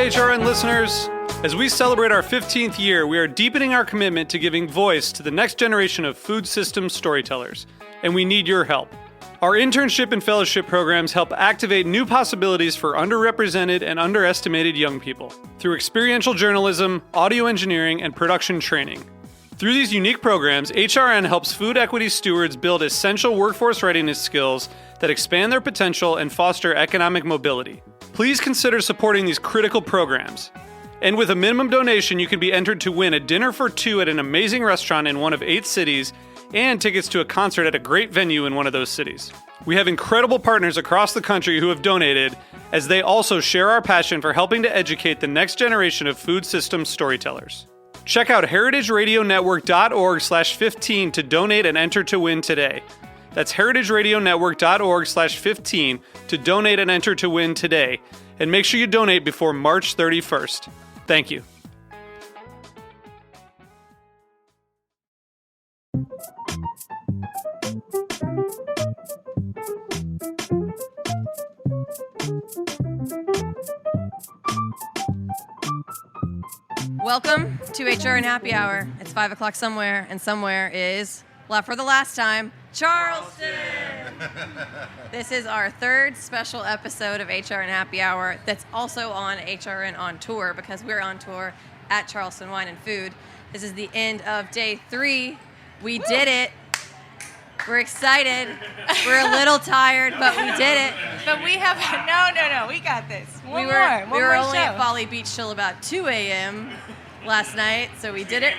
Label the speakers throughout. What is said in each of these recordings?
Speaker 1: HRN listeners. As we celebrate our 15th year, we are deepening our commitment to giving voice to the next generation of food systems storytellers, and we need your help. Our internship and fellowship programs help activate new possibilities for underrepresented and underestimated young people through experiential journalism, audio engineering, and production training. Through these unique programs, HRN helps food equity stewards build essential workforce readiness skills that expand their potential and foster economic mobility. Please consider supporting these critical programs. And with a minimum donation, you can be entered to win a dinner for two at an amazing restaurant in one of 8 cities and tickets to a concert at a great venue in one of those cities. We have incredible partners across the country who have donated, as they also share our passion for helping to educate the next generation of food systems storytellers. Check out heritageradionetwork.org/15 to donate and enter to win today. That's heritageradionetwork.org/15 to donate and enter to win today. And make sure you donate before March 31st. Thank you.
Speaker 2: Welcome to HRN Happy Hour. It's 5 o'clock somewhere, and somewhere is, for the last time, Charleston! This is our third special episode of HRN Happy Hour that's also on HRN on tour, because we're on tour at Charleston Wine and Food. This is the end of day 3. We did it. We're excited. We're a little tired, but we did it.
Speaker 3: But we have no. We got this.
Speaker 2: We were only at Folly Beach till about 2 a.m. last night, so we did it.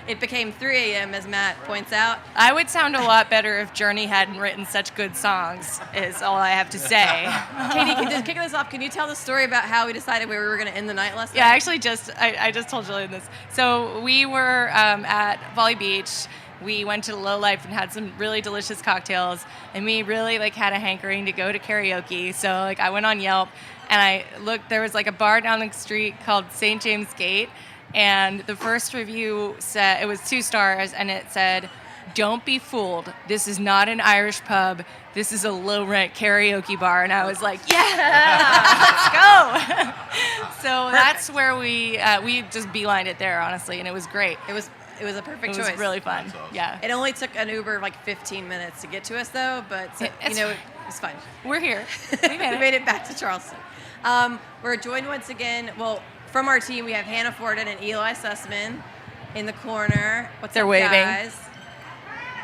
Speaker 2: It became 3 a.m., as Matt points out.
Speaker 3: I would sound a lot better if Journey hadn't written such good songs, is all I have to say.
Speaker 2: Katie, just kicking this off, can you tell the story about how we decided where we were going to end the night last night?
Speaker 3: Yeah, actually, I just told Gillian this. So we were at Folly Beach. We went to Low Life and had some really delicious cocktails, and we really had a hankering to go to karaoke. So I went on Yelp, and I looked. There was a bar down the street called St. James Gate, and the first review said it was 2 stars, and it said, "Don't be fooled. This is not an Irish pub. This is a low-rent karaoke bar." And I was like, "Yeah, let's go!" So that's where we just beelined it there, honestly, and it was great.
Speaker 2: It was a perfect choice.
Speaker 3: It was really fun.
Speaker 4: Awesome.
Speaker 3: Yeah.
Speaker 2: It only took an Uber 15 minutes to get to us, though, but it's fine.
Speaker 3: We're here. We made it.
Speaker 2: We made it back to Charleston. We're joined once again. Well, from our team, we have Hannah Forden and Eli Sussman in the corner.
Speaker 3: They're
Speaker 2: up,
Speaker 3: waving.
Speaker 2: Guys?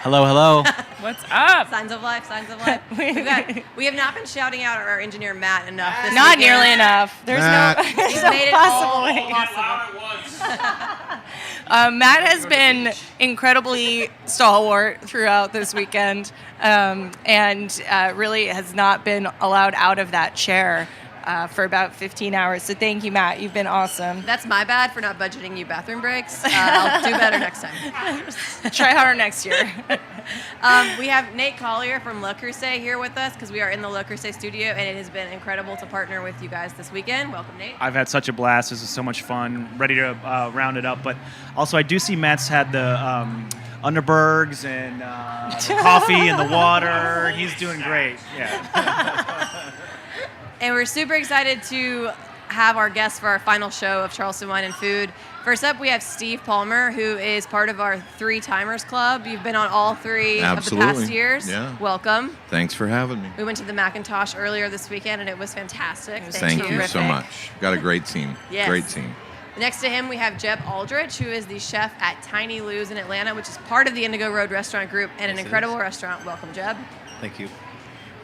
Speaker 5: Hello.
Speaker 3: What's up?
Speaker 2: Signs of life. We have not been shouting out our engineer Matt enough this
Speaker 3: Not
Speaker 2: weekend.
Speaker 3: nearly enough. There's no
Speaker 2: made it
Speaker 3: possible
Speaker 2: all
Speaker 3: way.
Speaker 2: possible.
Speaker 3: Matt has been incredibly stalwart throughout this weekend, and really has not been allowed out of that chair for about 15 hours. So thank you, Matt. You've been awesome.
Speaker 2: That's my bad for not budgeting you bathroom breaks. I'll do better next time.
Speaker 3: Try harder next year.
Speaker 2: We have Nate Collier from Le Creuset here with us, because we are in the Le Creuset studio, and it has been incredible to partner with you guys this weekend. Welcome, Nate.
Speaker 5: I've had such a blast. This is so much fun. Ready to round it up. But also, I do see Matt's had the Underbergs and the coffee and the water. He's doing great. Yeah.
Speaker 2: And we're super excited to have our guests for our final show of Charleston Wine and Food. First up, we have Steve Palmer, who is part of our 3 Timers Club. You've been on all 3 of the past years.
Speaker 4: Yeah.
Speaker 2: Welcome.
Speaker 4: Thanks for having me.
Speaker 2: We went to the Macintosh earlier this weekend, and it was fantastic.
Speaker 4: Thank you so much. Got a great team.
Speaker 2: Yes.
Speaker 4: Great team.
Speaker 2: Next to him, we have Jeb Aldrich, who is the chef at Tiny Lou's in Atlanta, which is part of the Indigo Road restaurant group, and an incredible restaurant. Welcome, Jeb.
Speaker 5: Thank you.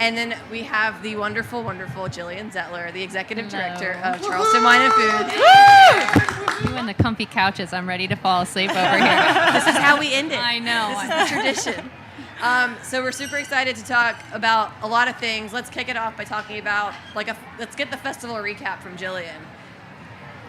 Speaker 2: And then we have the wonderful, wonderful Gillian Zettler, the executive director of Charleston Wine and Food.
Speaker 6: You and the comfy couches. I'm ready to fall asleep over here.
Speaker 2: This is how we end it.
Speaker 6: I know.
Speaker 2: This is the tradition. So we're super excited to talk about a lot of things. Let's kick it off by talking about, let's get the festival recap from Gillian.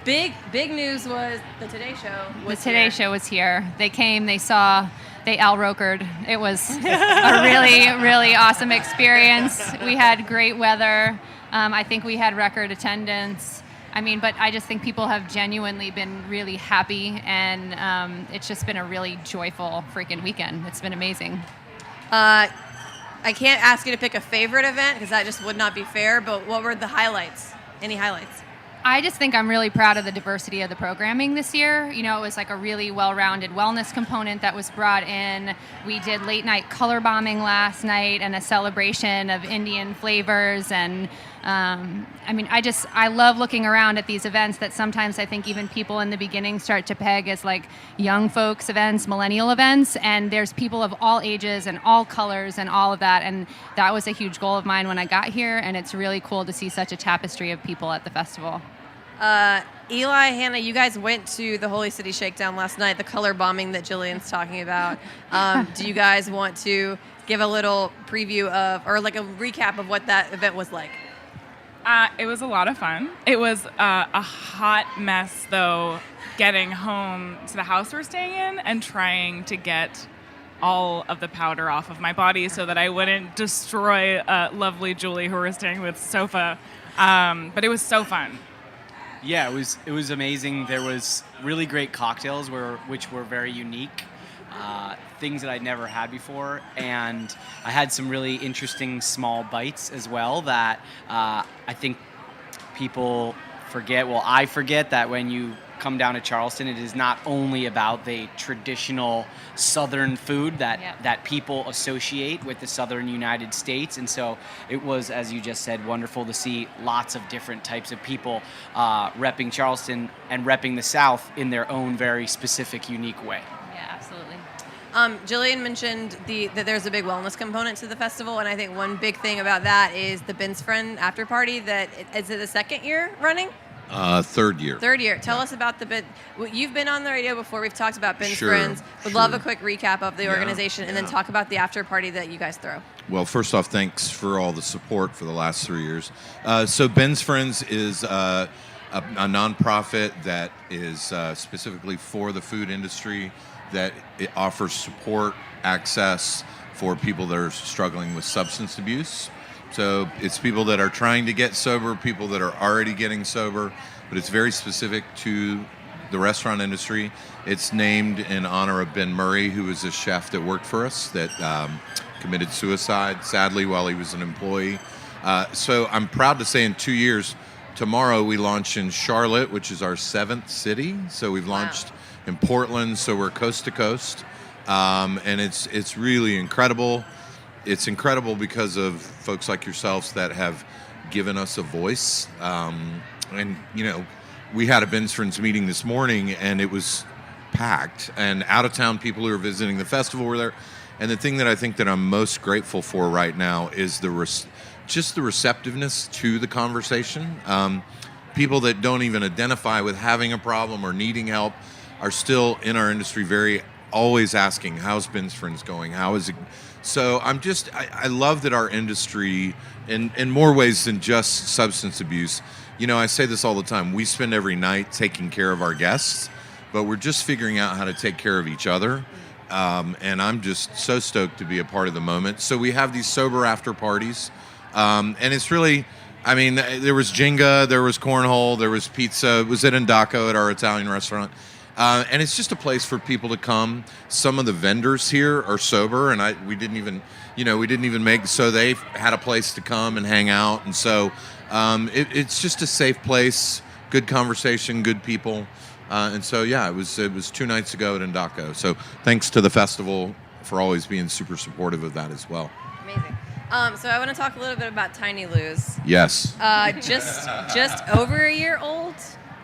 Speaker 2: Big news was the Today Show was
Speaker 6: The Today
Speaker 2: here.
Speaker 6: Show was here. They came, they saw, they Al-Rokered. It was a really, really awesome experience. We had great weather. I think we had record attendance. But I just think people have genuinely been really happy, and it's just been a really joyful freaking weekend. It's been amazing.
Speaker 2: I can't ask you to pick a favorite event, because that just would not be fair, but what were the highlights? Any highlights?
Speaker 6: I just think I'm really proud of the diversity of the programming this year. You know, it was like a really well-rounded wellness component that was brought in. We did late night color bombing last night and a celebration of Indian flavors. And I love looking around at these events that sometimes I think even people in the beginning start to peg as like young folks events, millennial events. And there's people of all ages and all colors and all of that. And that was a huge goal of mine when I got here. And it's really cool to see such a tapestry of people at the festival.
Speaker 2: Eli, Hannah, you guys went to the Holy City Shakedown last night, the color bombing that Jillian's talking about. Do you guys want to give a little preview of, or like a recap of what that event was like?
Speaker 7: It was a lot of fun. It was a hot mess, though, getting home to the house we're staying in and trying to get all of the powder off of my body so that I wouldn't destroy lovely Julie, who we're staying with, sofa. But it was so fun.
Speaker 8: Yeah, it was amazing. There was really great cocktails which were very unique, things that I'd never had before, and I had some really interesting small bites as well that I think people forget. Well, I forget that when you come down to Charleston, it is not only about the traditional Southern food that people associate with the Southern United States. And so it was, as you just said, wonderful to see lots of different types of people repping Charleston and repping the South in their own very specific, unique way.
Speaker 6: Yeah, absolutely.
Speaker 2: Jillian mentioned that there's a big wellness component to the festival, and I think one big thing about that is the Ben's Friend after party. Is it the second year running?
Speaker 4: Third year.
Speaker 2: Third year. Tell us about you've been on the radio before. We've talked about Ben's Friends. Would love a quick recap of the organization and then talk about the after party that you guys throw.
Speaker 4: Well, first off, thanks for all the support for the last 3 years. So Ben's Friends is a nonprofit that is specifically for the food industry, that it offers support, access for people that are struggling with substance abuse. So it's people that are trying to get sober, people that are already getting sober, but it's very specific to the restaurant industry. It's named in honor of Ben Murray, who was a chef that worked for us that committed suicide, sadly, while he was an employee. So I'm proud to say in 2 years, tomorrow we launch in Charlotte, which is our 7th city. So we've launched in Portland, so we're coast to coast. And it's really incredible. It's incredible because of folks like yourselves that have given us a voice. And, you know, we had a Ben's Friends meeting this morning, and it was packed. And out-of-town people who are visiting the festival were there. And the thing that I think that I'm most grateful for right now is just the receptiveness to the conversation. People that don't even identify with having a problem or needing help are still in our industry always asking, how's Ben's Friends going? How is it? So I love that our industry, in more ways than just substance abuse, you know, I say this all the time, we spend every night taking care of our guests, but we're just figuring out how to take care of each other. And I'm just so stoked to be a part of the moment. So we have these sober after parties. And it's really, I mean, there was Jenga, there was cornhole, there was pizza. It was at Indigo at our Italian restaurant. And it's just a place for people to come. Some of the vendors here are sober, and we didn't even make, so they had a place to come and hang out. And so it's just a safe place, good conversation, good people. And so, yeah, it was 2 nights ago at Indigo. So thanks to the festival for always being super supportive of that as well.
Speaker 2: Amazing. So I want to talk a little bit about Tiny Lou's.
Speaker 4: Yes.
Speaker 2: Just over a year old.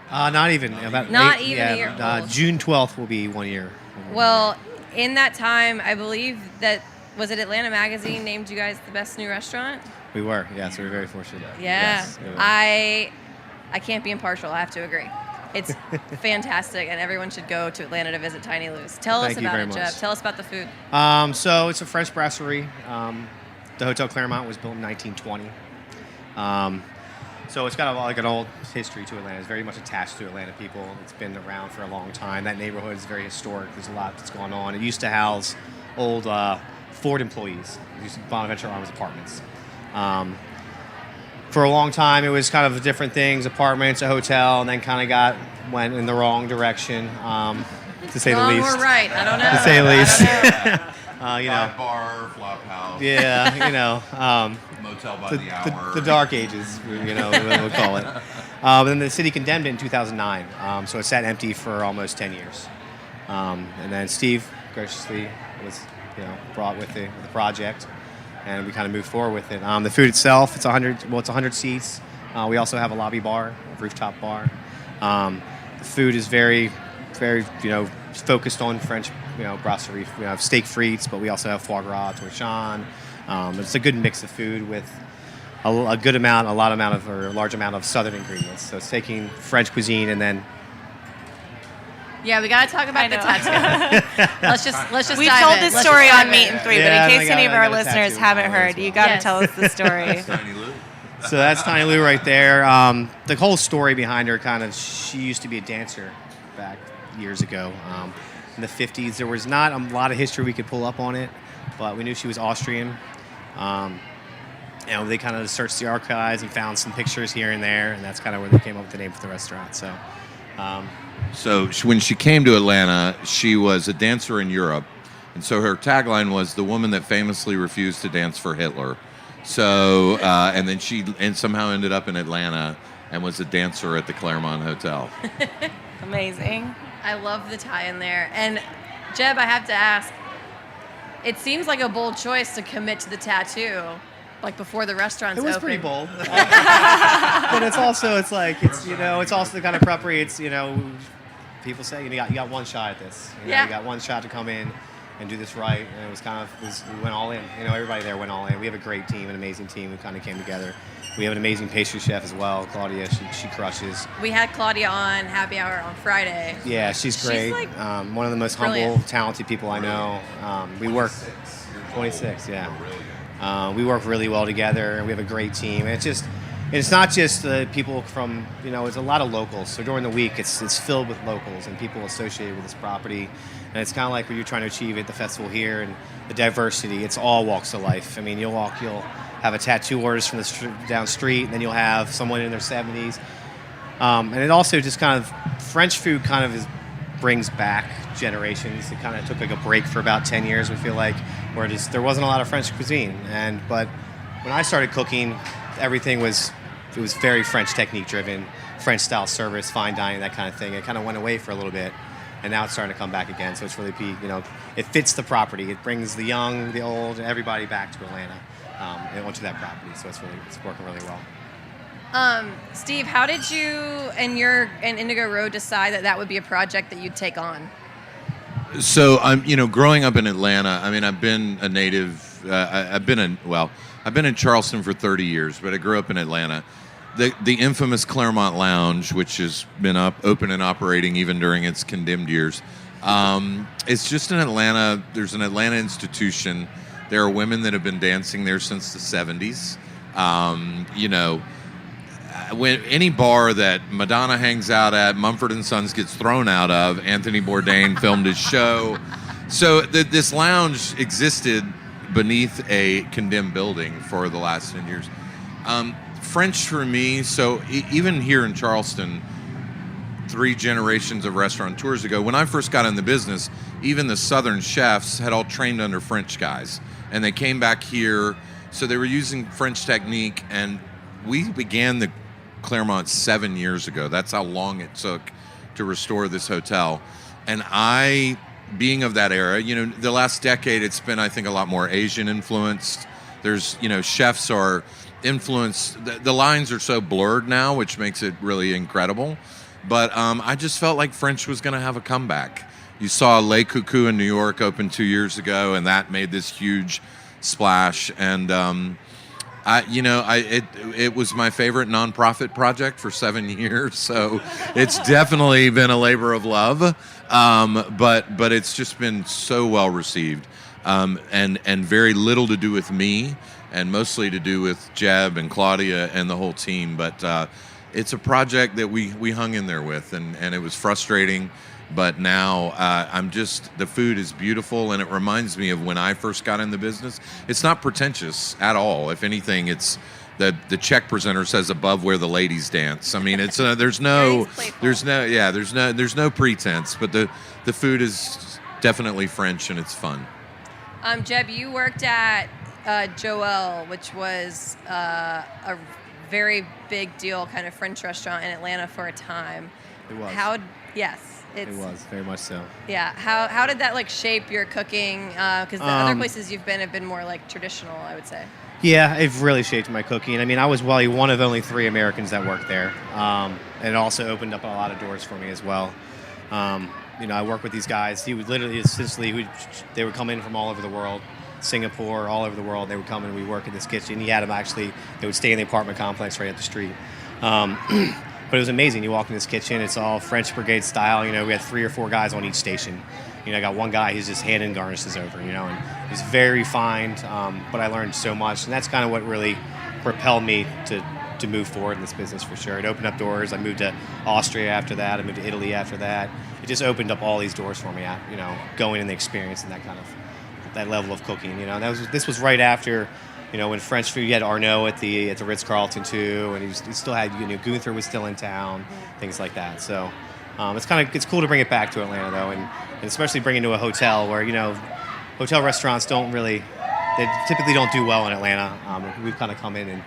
Speaker 9: Not even. About
Speaker 2: Not even a year old.
Speaker 9: June 12th will be 1 year.
Speaker 2: Well, in that time, I believe that, was it Atlanta Magazine named you guys the best new restaurant?
Speaker 9: We were, yes. We were very fortunate.
Speaker 2: Yeah.
Speaker 9: Yes, we were.
Speaker 2: I can't be impartial. I have to agree. It's fantastic, and everyone should go to Atlanta to visit Tiny Lou's. Tell us about it, Jeb. Tell us about the food.
Speaker 9: So it's a French brasserie. The Hotel Clermont was built in 1920. So it's got an old history to Atlanta. It's very much attached to Atlanta people. It's been around for a long time. That neighborhood is very historic. There's a lot that's going on. It used to house old Ford employees. It used to be Bonaventure Arms Apartments. For a long time, it was kind of different things, apartments, a hotel, and then kind of went in the wrong direction, to say the least.
Speaker 2: Wrong or right? I don't know.
Speaker 9: To say the least.
Speaker 4: Bar, flop house.
Speaker 9: Yeah,
Speaker 4: Motel by the hour.
Speaker 9: The dark ages, we'll call it. But then the city condemned it in 2009, so it sat empty for almost 10 years. And then Steve graciously was, brought with the project, and we kind of moved forward with it. The food itself, it's 100 seats. We also have a lobby bar, a rooftop bar. The food is very, very, focused on French, brasserie. We have steak frites, but we also have foie gras, torchon. It's a good mix of food with a large amount of southern ingredients. So it's taking French cuisine and then.
Speaker 2: Yeah, we gotta talk about the tattoo. let's just.
Speaker 3: We
Speaker 2: dive
Speaker 3: told
Speaker 2: in.
Speaker 3: this
Speaker 2: Let's
Speaker 3: story
Speaker 2: just
Speaker 3: on
Speaker 2: dive
Speaker 3: Meet
Speaker 2: in.
Speaker 3: and Three,
Speaker 9: Yeah,
Speaker 3: but in case any of our
Speaker 9: I got a
Speaker 3: listeners
Speaker 9: tattoo
Speaker 3: haven't
Speaker 9: on
Speaker 3: heard,
Speaker 9: as well.
Speaker 3: you got to
Speaker 2: Yes.
Speaker 3: tell us the story.
Speaker 4: Tiny Lou.
Speaker 9: So that's Tiny Lou right there. The whole story behind her, she used to be a dancer back years ago. In the 50s, there was not a lot of history we could pull up on it, but we knew she was Austrian. They kind of searched the archives and found some pictures here and there, and that's kind of where they came up with the name for the restaurant. So,
Speaker 4: When she came to Atlanta, she was a dancer in Europe, and so her tagline was "the woman that famously refused to dance for Hitler." So, and then she somehow ended up in Atlanta and was a dancer at the Clermont Hotel.
Speaker 3: Amazing.
Speaker 2: I love the tie in there. And Jeb, I have to ask, it seems like a bold choice to commit to the tattoo, like before the restaurant's
Speaker 9: it was
Speaker 2: open.
Speaker 9: pretty bold. But it's also it's also the kind of preparatory. It's people say you got one shot at this. You got one shot to come in and do this right, and it was we went all in. Everybody there went all in. We have a great team, an amazing team who kind of came together. We have an amazing pastry chef as well, Claudia. She crushes.
Speaker 2: We had Claudia on Happy Hour on Friday.
Speaker 9: Yeah, she's great.
Speaker 2: like,
Speaker 9: one of the most
Speaker 2: brilliant.
Speaker 9: humble, talented people I know. We work 26, yeah. We work really well together, and we have a great team. And it's not just the people from, it's a lot of locals. So during the week, it's filled with locals and people associated with this property. And it's kind of like what you're trying to achieve at the festival here, and the diversity. It's all walks of life. I mean, you'll have a tattoo artist from down the street, and then you'll have someone in their 70s. And it also just kind of, French food kind of brings back generations. It kind of took like a break for about 10 years, we feel like, where there wasn't a lot of French cuisine. But when I started cooking, everything was very French technique driven, French style service, fine dining, that kind of thing. It kind of went away for a little bit, and now it's starting to come back again. So it's really, it fits the property. It brings the young, the old, everybody back to Atlanta and onto that property. So it's working really well.
Speaker 2: Steve, how did you and Indigo Road decide that would be a project that you'd take on?
Speaker 4: So I'm, growing up in Atlanta. I mean, I've been a native. I've been in Charleston for 30 years, but I grew up in Atlanta. The infamous Clermont Lounge, which has been open and operating even during its condemned years. It's just in Atlanta. There's an Atlanta institution. There are women that have been dancing there since the 70s. When any bar that Madonna hangs out at, Mumford & Sons gets thrown out of, Anthony Bourdain filmed his show. So this lounge existed beneath a condemned building for the last 10 years. French for me, so even here in Charleston, 3 generations of restaurateurs ago, when I first got in the business, even the Southern chefs had all trained under French guys. And they came back here, so they were using French technique, and we began the Clermont 7 years ago. That's how long it took to restore this hotel. And I, being of that era, the last decade, it's been, I think, a lot more Asian influenced. There's, chefs are influenced. The lines are so blurred now, which makes it really incredible. But I just felt like French was going to have a comeback. You saw Le Coucou in New York open 2 years ago, and that made this huge splash. And it was my favorite nonprofit project for 7 years, so it's definitely been a labor of love. But it's just been so well received, and very little to do with me, and mostly to do with Jeb and Claudia and the whole team. But it's a project that we hung in there with, and it was frustrating. But now the food is beautiful, and it reminds me of when I first got in the business. It's not pretentious at all. If anything, it's the check presenter says above where the ladies dance. I mean, it's there's no pretense, but the food is definitely French, and it's fun.
Speaker 2: Jeb, you worked at Joel, which was a very big deal kind of French restaurant in Atlanta for a time.
Speaker 9: It was.
Speaker 2: Yes.
Speaker 9: It was, very much so.
Speaker 2: Yeah. How did that like shape your cooking? Because the other places you've been have been more like traditional, I would say.
Speaker 9: Yeah, it really shaped my cooking. I mean, I was one of only 3 Americans that worked there. And it also opened up a lot of doors for me as well. I work with these guys. He would literally, they would come in from all over the world, Singapore, all over the world. They would come and we work in this kitchen. He had them actually, they would stay in the apartment complex right up the street. But it was amazing. You walk in this kitchen, it's all French Brigade style. We had 3 or 4 guys on each station. I got one guy who's just handing garnishes over, and he's very refined, but I learned so much. And that's kind of what really propelled me to move forward in this business for sure. It opened up doors. I moved to Austria after that. I moved to Italy after that. It just opened up all these doors for me, going in the experience and that level of cooking. This was right after, when French food, you had Arnaud at the Ritz-Carlton too, and he still had, Gunther was still in town, things like that. So it's cool to bring it back to Atlanta though, and especially bring it to a hotel where, hotel restaurants they typically don't do well in Atlanta. We've kind of come in and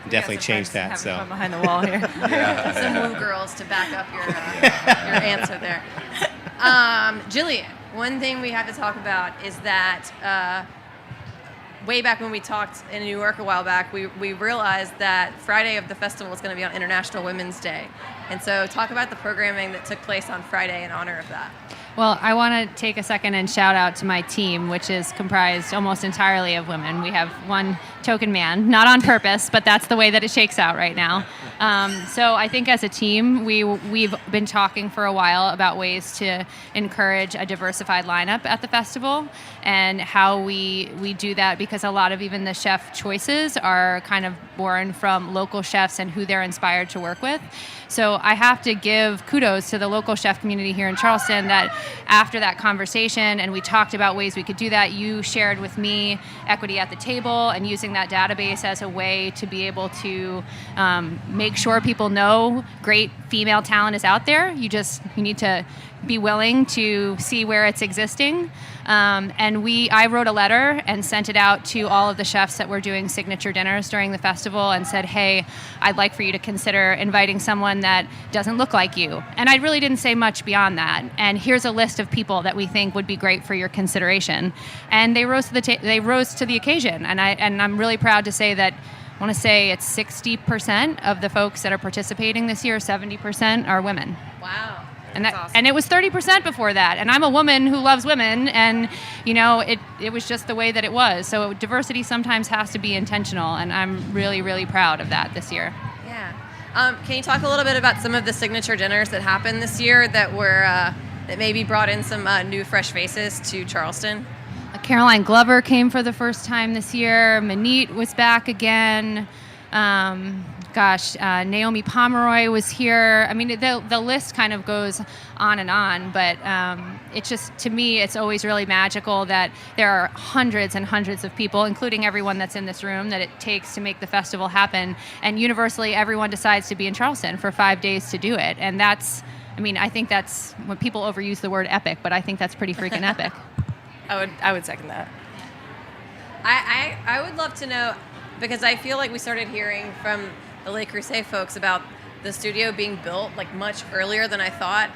Speaker 9: definitely changed that. So
Speaker 2: from behind the wall here. Some Woo girls to back up your answer there. Gillian, one thing we have to talk about is that way back when we talked in New York a while back, we realized that Friday of the festival is going to be on International Women's Day. And so talk about the programming that took place on Friday in honor of that.
Speaker 6: Well, I want to take a second and shout out to my team, which is comprised almost entirely of women. We have one token man, not on purpose, but that's the way that it shakes out right now. So I think as a team, we've been talking for a while about ways to encourage a diversified lineup at the festival and how we do that, because a lot of even the chef choices are kind of born from local chefs and who they're inspired to work with. So I have to give kudos to the local chef community here in Charleston that after that conversation and we talked about ways we could do that, you shared with me Equity at the Table and using that database as a way to be able to make sure people know great female talent is out there. You need to be willing to see where it's existing. I wrote a letter and sent it out to all of the chefs that were doing signature dinners during the festival and said, hey, I'd like for you to consider inviting someone that doesn't look like you. And I really didn't say much beyond that. And here's a list of people that we think would be great for your consideration. And they rose to the occasion. And I'm really proud to say that I want to say it's 60% of the folks that are participating this year, 70% are women.
Speaker 2: Wow.
Speaker 6: Awesome. And it was 30% before that. And I'm a woman who loves women, and it was just the way that it was. So diversity sometimes has to be intentional, and I'm really, really proud of that this year.
Speaker 2: Yeah. Can you talk a little bit about some of the signature dinners that happened this year that were that maybe brought in some new, fresh faces to Charleston?
Speaker 6: Caroline Glover came for the first time this year. Manit was back again. Naomi Pomeroy was here. I mean, the list kind of goes on and on, but it's just, to me, it's always really magical that there are hundreds and hundreds of people, including everyone that's in this room, that it takes to make the festival happen. And universally, everyone decides to be in Charleston for 5 days to do it. And I think that's when people overuse the word epic, but I think that's pretty freaking epic.
Speaker 2: I would second that. I would love to know, because I feel like we started hearing from the Le Creuset folks about the studio being built like much earlier than I thought.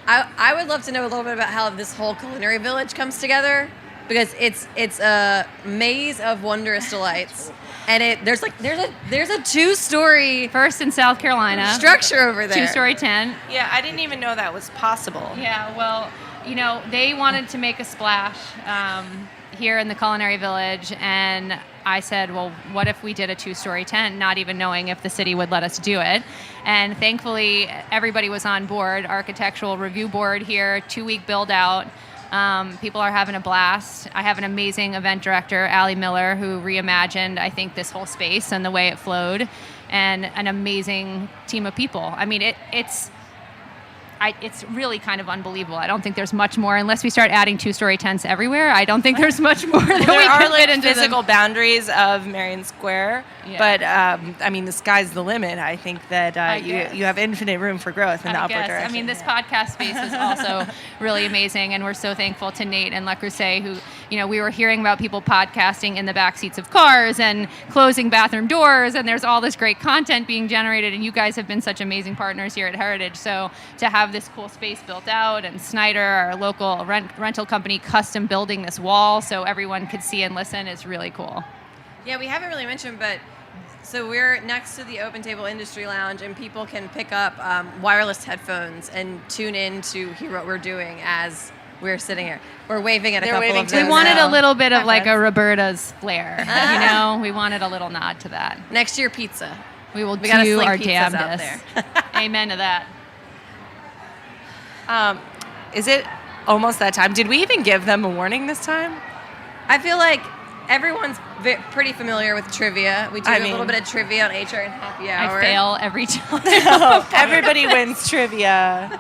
Speaker 2: I would love to know a little bit about how this whole culinary village comes together, because it's a maze of wondrous delights, and there's a 2-story
Speaker 6: first in South Carolina
Speaker 2: structure over there.
Speaker 6: 2-story tent.
Speaker 10: Yeah, I didn't even know that was possible.
Speaker 6: Yeah, well, they wanted to make a splash here in the culinary village, and I said, well, what if we did a 2-story tent, not even knowing if the city would let us do it? And thankfully, everybody was on board. Architectural review board here, 2-week build out. People are having a blast. I have an amazing event director, Allie Miller, who reimagined, I think, this whole space and the way it flowed, and an amazing team of people. I mean, it's really kind of unbelievable. I don't think there's much more unless we start adding 2-story tents everywhere. I don't think there's much more that
Speaker 10: There
Speaker 6: we
Speaker 10: are
Speaker 6: can
Speaker 10: like
Speaker 6: fit into
Speaker 10: physical
Speaker 6: them.
Speaker 10: boundaries of Marion Square,
Speaker 6: Yeah.
Speaker 10: but I mean the sky's the limit. I think that you have infinite room for growth in the
Speaker 6: I
Speaker 10: upward
Speaker 6: guess.
Speaker 10: direction.
Speaker 6: I mean, this podcast space is also really amazing, and we're so thankful to Nate and Le Creuset, who, we were hearing about people podcasting in the back seats of cars and closing bathroom doors, and there's all this great content being generated, and you guys have been such amazing partners here at Heritage. So to have this cool space built out, and Snyder, our local rental company, custom building this wall so everyone could see and listen is really cool.
Speaker 2: Yeah, we haven't really mentioned, but so we're next to the Open Table Industry Lounge, and people can pick up wireless headphones and tune in to hear what we're doing as we're sitting here. We're waving at a
Speaker 10: They're
Speaker 2: couple
Speaker 10: waving
Speaker 2: of
Speaker 10: to
Speaker 2: them
Speaker 6: We wanted
Speaker 2: now.
Speaker 6: a little bit of
Speaker 2: Hi,
Speaker 6: like a
Speaker 2: friends.
Speaker 6: Roberta's flair, We wanted a little nod to that.
Speaker 2: Next year, pizza.
Speaker 6: We will
Speaker 2: We gotta
Speaker 6: do
Speaker 2: sling
Speaker 6: our
Speaker 2: pizzas out
Speaker 6: damnedest.
Speaker 2: there.
Speaker 6: Amen to that.
Speaker 10: Is it almost that time? Did we even give them a warning this time?
Speaker 2: I feel like everyone's pretty familiar with trivia. We do
Speaker 10: I
Speaker 2: a little
Speaker 10: mean-
Speaker 2: bit of trivia on HR and Happy Hour.
Speaker 6: I fail every time.
Speaker 10: Everybody wins trivia.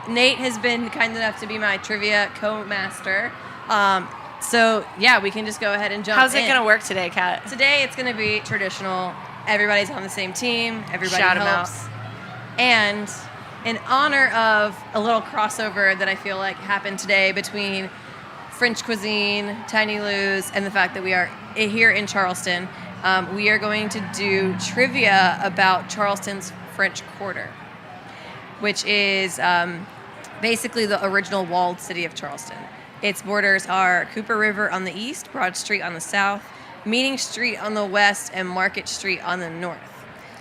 Speaker 2: Nate has been kind enough to be my trivia co-master. So yeah, we can just go ahead and jump
Speaker 10: How's it
Speaker 2: in.
Speaker 10: going to work today, Kat?
Speaker 2: Today it's going to be traditional. Everybody's on the same team. Everybody
Speaker 10: Shout 'em
Speaker 2: helps. And in honor of a little crossover that I feel like happened today between French cuisine, Tiny Lou's, and the fact that we are here in Charleston, we are going to do trivia about Charleston's French Quarter, which is basically the original walled city of Charleston. Its borders are Cooper River on the east, Broad Street on the south, Meeting Street on the west, and Market Street on the north.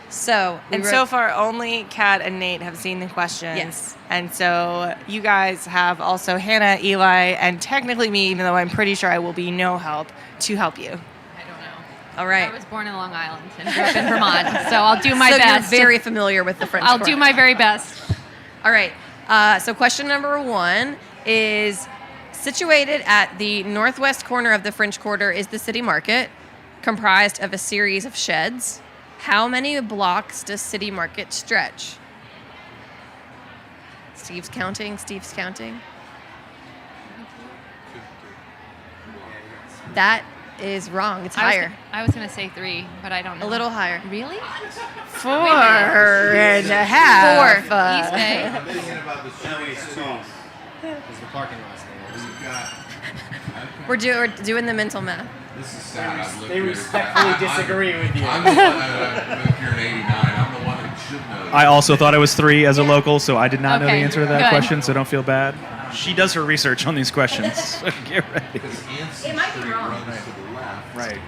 Speaker 2: So,
Speaker 10: So far, only Kat and Nate have seen the questions.
Speaker 2: Yes.
Speaker 10: And so you guys have also Hannah, Eli, and technically me, even though I'm pretty sure I will be no help, to help you.
Speaker 6: I don't know.
Speaker 2: all right.
Speaker 6: I was born in Long Island and grew up in Vermont, so I'll do my
Speaker 2: so
Speaker 6: best.
Speaker 2: You're very familiar with the French
Speaker 6: I'll
Speaker 2: Quarter.
Speaker 6: do my very best.
Speaker 2: All right. So question number 1 is, situated at the northwest corner of the French Quarter is the city market, comprised of a series of sheds. How many blocks does City Market stretch? Steve's counting. That is wrong. It's higher.
Speaker 6: I was going to say 3, but I don't know.
Speaker 2: A little higher.
Speaker 6: Really?
Speaker 10: 4 and a half.
Speaker 6: 4. East Bay.
Speaker 4: I'm thinking about the streets too.
Speaker 9: Is the parking lot stairs.
Speaker 2: We're doing the mental math.
Speaker 4: This is sad. I've lived
Speaker 9: They
Speaker 4: here.
Speaker 9: respectfully disagree with you.
Speaker 4: I'm the one that moved here in '89. I'm the one that should know.
Speaker 5: I also thought it was 3 as a local, so I did not know the
Speaker 6: Okay,
Speaker 5: answer to that
Speaker 6: good.
Speaker 5: question, so don't feel bad. She does her research on these questions, so get ready.
Speaker 2: It might be wrong.
Speaker 4: Runs to the left.
Speaker 5: Right.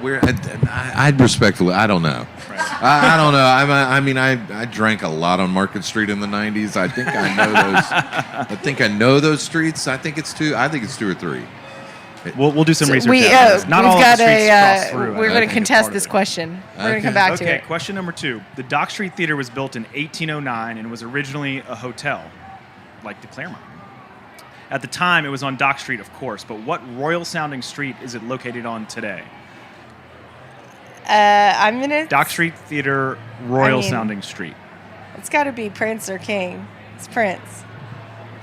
Speaker 4: I'd respectfully, I don't know. I don't know. I drank a lot on Market Street in the '90s. I think I know those. I think I know those streets. I think it's 2 or 3.
Speaker 5: We'll do some research.
Speaker 10: We,
Speaker 5: after this. Not
Speaker 10: we've
Speaker 5: all of
Speaker 10: got
Speaker 5: the streets cross through.
Speaker 10: we're
Speaker 5: I
Speaker 10: going
Speaker 5: think
Speaker 10: to
Speaker 5: it's
Speaker 10: contest
Speaker 5: part
Speaker 10: this
Speaker 5: of it.
Speaker 10: question. We're going
Speaker 4: Okay.
Speaker 10: to come back to
Speaker 5: Okay,
Speaker 10: it.
Speaker 5: question number 2. The Dock Street Theater was built in 1809 and was originally a hotel, like the Clermont. At the time, it was on Dock Street, of course, but what royal-sounding street is it located on today?
Speaker 10: I'm going to...
Speaker 5: Dock Street Theater, royal-sounding street.
Speaker 10: It's got to be Prince or King. It's Prince.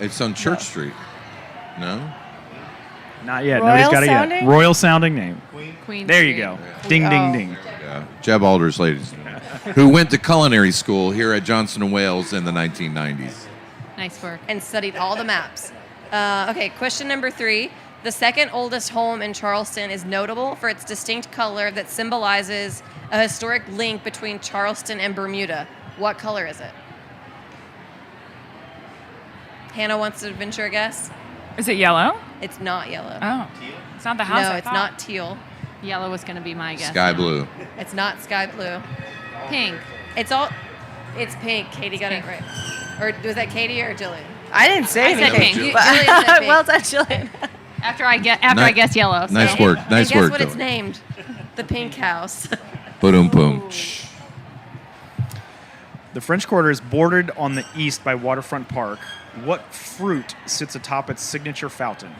Speaker 4: It's on Church Street. No?
Speaker 5: Not yet.
Speaker 10: Royal
Speaker 5: Nobody's got it yet.
Speaker 10: sounding?
Speaker 5: Royal-sounding name.
Speaker 6: Queen
Speaker 5: There you
Speaker 6: Street.
Speaker 5: go. Ding,
Speaker 10: Oh.
Speaker 5: ding, ding.
Speaker 4: Yeah. Jeb Aldrich, ladies and gentlemen, who went to culinary school here at Johnson & Wales in the 1990s.
Speaker 6: Nice work.
Speaker 2: And studied all the maps. Okay, question number 3. The second oldest home in Charleston is notable for its distinct color that symbolizes a historic link between Charleston and Bermuda. What color is it? Hannah wants to venture a guess.
Speaker 7: Is it yellow?
Speaker 2: It's not yellow.
Speaker 7: Oh. It's not the house.
Speaker 2: No,
Speaker 7: I
Speaker 2: it's
Speaker 7: thought.
Speaker 2: not teal.
Speaker 6: Yellow was going to be my guess.
Speaker 4: Sky
Speaker 6: now.
Speaker 4: blue.
Speaker 2: It's not sky blue.
Speaker 6: Pink.
Speaker 2: It's pink. Katie got it right. Or was that Katie or Jillian?
Speaker 10: I didn't say
Speaker 6: I said
Speaker 10: anything.
Speaker 6: pink.
Speaker 10: but-
Speaker 2: Jillian said pink.
Speaker 10: well done, Jillian.
Speaker 2: Oh,
Speaker 6: I guess yellow. So.
Speaker 4: Nice work. Nice
Speaker 2: and guess
Speaker 4: work.
Speaker 2: what it's named? The Pink House.
Speaker 4: Boom, boom.
Speaker 5: The French Quarter is bordered on the east by Waterfront Park. What fruit sits atop its signature fountain?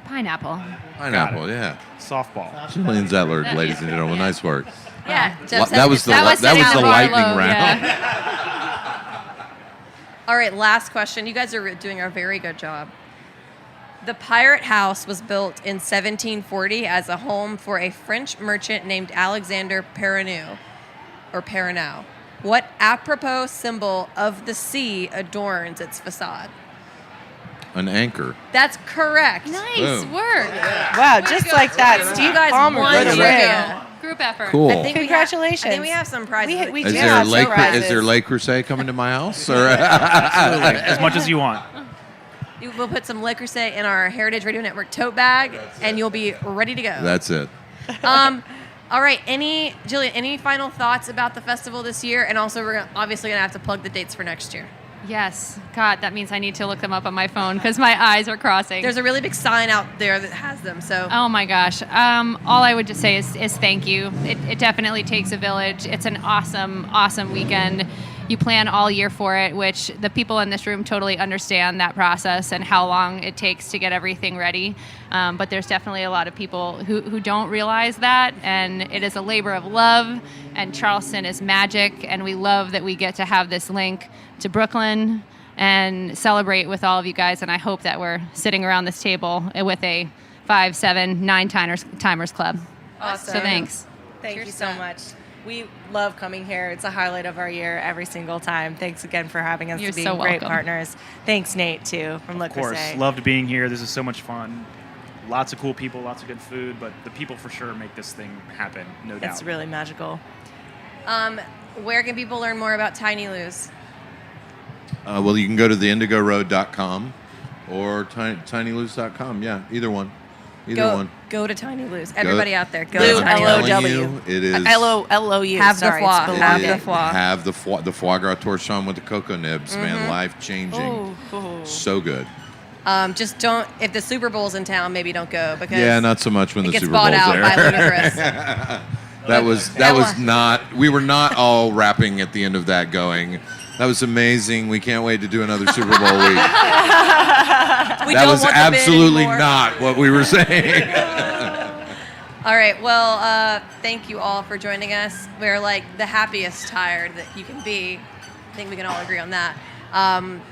Speaker 6: Pineapple.
Speaker 4: Pineapple, yeah.
Speaker 5: Softball.
Speaker 4: Gillian Zettler, ladies and gentlemen. Nice work.
Speaker 2: Yeah.
Speaker 4: That was the lightning
Speaker 6: setting the bar
Speaker 4: round.
Speaker 6: low, yeah.
Speaker 2: All right, last question. You guys are doing a very good job. The Pirate House was built in 1740 as a home for a French merchant named Alexander Perrineau. What apropos symbol of the sea adorns its facade?
Speaker 4: An anchor.
Speaker 2: That's correct.
Speaker 6: Nice
Speaker 4: Boom.
Speaker 6: work.
Speaker 10: Wow, just like that.
Speaker 2: You
Speaker 10: Steve
Speaker 2: guys
Speaker 10: Palmer
Speaker 2: won
Speaker 10: did a
Speaker 2: trivia.
Speaker 6: Group effort.
Speaker 4: Cool.
Speaker 2: I think
Speaker 10: Congratulations.
Speaker 2: I think we have some prizes.
Speaker 10: We
Speaker 4: Is
Speaker 10: do
Speaker 4: there
Speaker 10: have
Speaker 4: Lake?
Speaker 10: some prizes.
Speaker 4: Is there Lake Crusade coming to my house? Or
Speaker 5: Absolutely. As much as you want.
Speaker 2: We'll put some Le Creuset in our Heritage Radio Network tote bag, and you'll be ready to go.
Speaker 4: That's it.
Speaker 2: All right. Jillian, any final thoughts about the festival this year? And also, we're obviously going to have to plug the dates for next year.
Speaker 6: Yes. God, that means I need to look them up on my phone because my eyes are crossing.
Speaker 2: There's a really big sign out there that has them. So.
Speaker 6: Oh my gosh. All I would just say is thank you. It definitely takes a village. It's an awesome weekend. You plan all year for it, which the people in this room totally understand that process and how long it takes to get everything ready. But there's definitely a lot of people who don't realize that, and it is a labor of love, and Charleston is magic, and we love that we get to have this link to Brooklyn and celebrate with all of you guys, and I hope that we're sitting around this table with a 5, 7, 9 timers club.
Speaker 2: Awesome.
Speaker 6: So thanks.
Speaker 10: Thank
Speaker 2: Cheers
Speaker 10: you
Speaker 2: to
Speaker 10: so
Speaker 2: that.
Speaker 10: much. We love coming here. It's a highlight of our year every single time. Thanks again for having us
Speaker 6: You're
Speaker 10: to be
Speaker 6: so
Speaker 10: great
Speaker 6: welcome.
Speaker 10: partners. Thanks, Nate, too, from Le
Speaker 5: Of course,
Speaker 10: Creuset.
Speaker 5: loved being here. This is so much fun. Lots of cool people, lots of good food, but the people for sure make this thing happen, no doubt.
Speaker 10: It's really magical.
Speaker 2: Where can people learn more about Tiny Lou's?
Speaker 4: Well, you can go to the indigoroad.com or tinyloose.com. Yeah, either one.
Speaker 2: Go to Tiny Lou's. Everybody out there, go
Speaker 10: Lou,
Speaker 2: to Tiny
Speaker 4: I'm
Speaker 2: Lou's.
Speaker 4: telling
Speaker 10: L-O-W.
Speaker 4: you, it is.
Speaker 10: L-O-U.
Speaker 2: Have the
Speaker 10: sorry,
Speaker 2: foie.
Speaker 10: it's below
Speaker 2: Have
Speaker 10: it.
Speaker 2: the foie.
Speaker 4: Have the foie gras torchon with the cocoa nibs, man. Life changing.
Speaker 10: Ooh.
Speaker 4: So good.
Speaker 2: Just don't. If the Super Bowl's in town, maybe don't go because
Speaker 4: Yeah, not so much when
Speaker 2: it
Speaker 4: the
Speaker 2: gets
Speaker 4: Super Bowl's
Speaker 2: bought out
Speaker 4: there.
Speaker 2: by Ludacris.
Speaker 4: That was not. We were not all rapping at the end of that going. That was amazing. We can't wait to do another Super Bowl week. That was absolutely not what we were saying.
Speaker 2: All right. Well, thank you all for joining us. We're like the happiest tired that you can be. I think we can all agree on that. Thanks.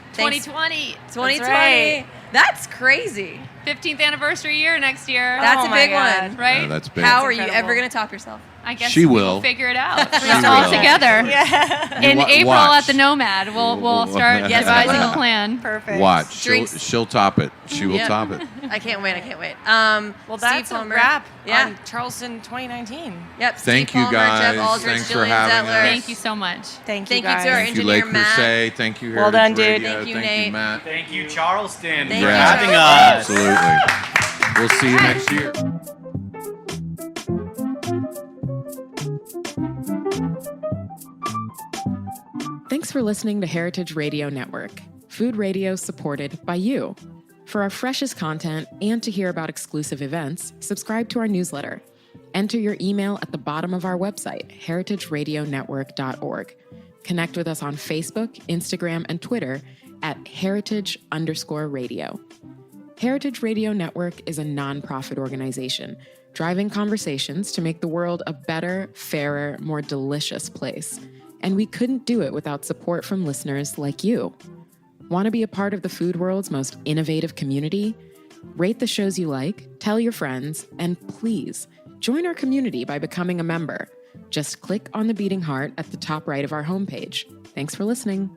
Speaker 6: 2020.
Speaker 2: 2020.
Speaker 10: That's right.
Speaker 2: That's crazy.
Speaker 6: 15th anniversary year next year.
Speaker 2: That's
Speaker 10: Oh
Speaker 2: a
Speaker 10: my
Speaker 2: big
Speaker 10: God.
Speaker 2: one.
Speaker 6: right?
Speaker 4: Yeah, that's big.
Speaker 2: How are you
Speaker 10: incredible.
Speaker 2: ever going to top yourself?
Speaker 6: I guess
Speaker 4: She
Speaker 6: we'll
Speaker 4: will.
Speaker 6: figure it out.
Speaker 4: She
Speaker 6: all
Speaker 4: will.
Speaker 6: together.
Speaker 10: Yeah.
Speaker 6: In April
Speaker 4: watch.
Speaker 6: at the Nomad, we'll start
Speaker 2: Yes,
Speaker 6: devising
Speaker 2: we will.
Speaker 6: a plan.
Speaker 10: Perfect.
Speaker 4: Watch. She'll,
Speaker 2: Drinks.
Speaker 4: she'll top it. She will
Speaker 2: Yeah.
Speaker 4: top it.
Speaker 2: I can't wait.
Speaker 10: Well,
Speaker 2: Steve
Speaker 10: that's a
Speaker 2: Palmer.
Speaker 10: wrap
Speaker 2: Yeah.
Speaker 10: on Charleston 2019.
Speaker 2: Yep.
Speaker 4: Thank
Speaker 2: Steve
Speaker 4: you,
Speaker 2: Palmer,
Speaker 4: guys.
Speaker 2: Jeb Aldrich,
Speaker 4: Thanks for
Speaker 2: Gillian
Speaker 4: having
Speaker 2: Zettler.
Speaker 4: us.
Speaker 6: Thank you so much.
Speaker 10: Thank you,
Speaker 2: Thank you
Speaker 10: guys.
Speaker 2: to our
Speaker 4: Thank you, Lake
Speaker 2: engineer, Matt.
Speaker 4: Crusade. Thank you,
Speaker 10: Well
Speaker 4: Heritage
Speaker 10: done, dude.
Speaker 4: Radio.
Speaker 2: Thank you,
Speaker 4: Thank
Speaker 2: Nate.
Speaker 4: you, Matt.
Speaker 5: Thank you, Charleston,
Speaker 2: Thank
Speaker 5: for
Speaker 2: you.
Speaker 5: having us.
Speaker 4: Absolutely. We'll see you next year.
Speaker 11: Thanks for listening to Heritage Radio Network, food radio supported by you. For our freshest content and to hear about exclusive events, subscribe to our newsletter. Enter your email at the bottom of our website, heritageradionetwork.org. Connect with us on Facebook, Instagram, and Twitter at heritage_radio. Heritage Radio Network is a nonprofit organization driving conversations to make the world a better, fairer, more delicious place. And we couldn't do it without support from listeners like you. Want to be a part of the food world's most innovative community? Rate the shows you like, tell your friends, and please join our community by becoming a member. Just click on the beating heart at the top right of our homepage. Thanks for listening.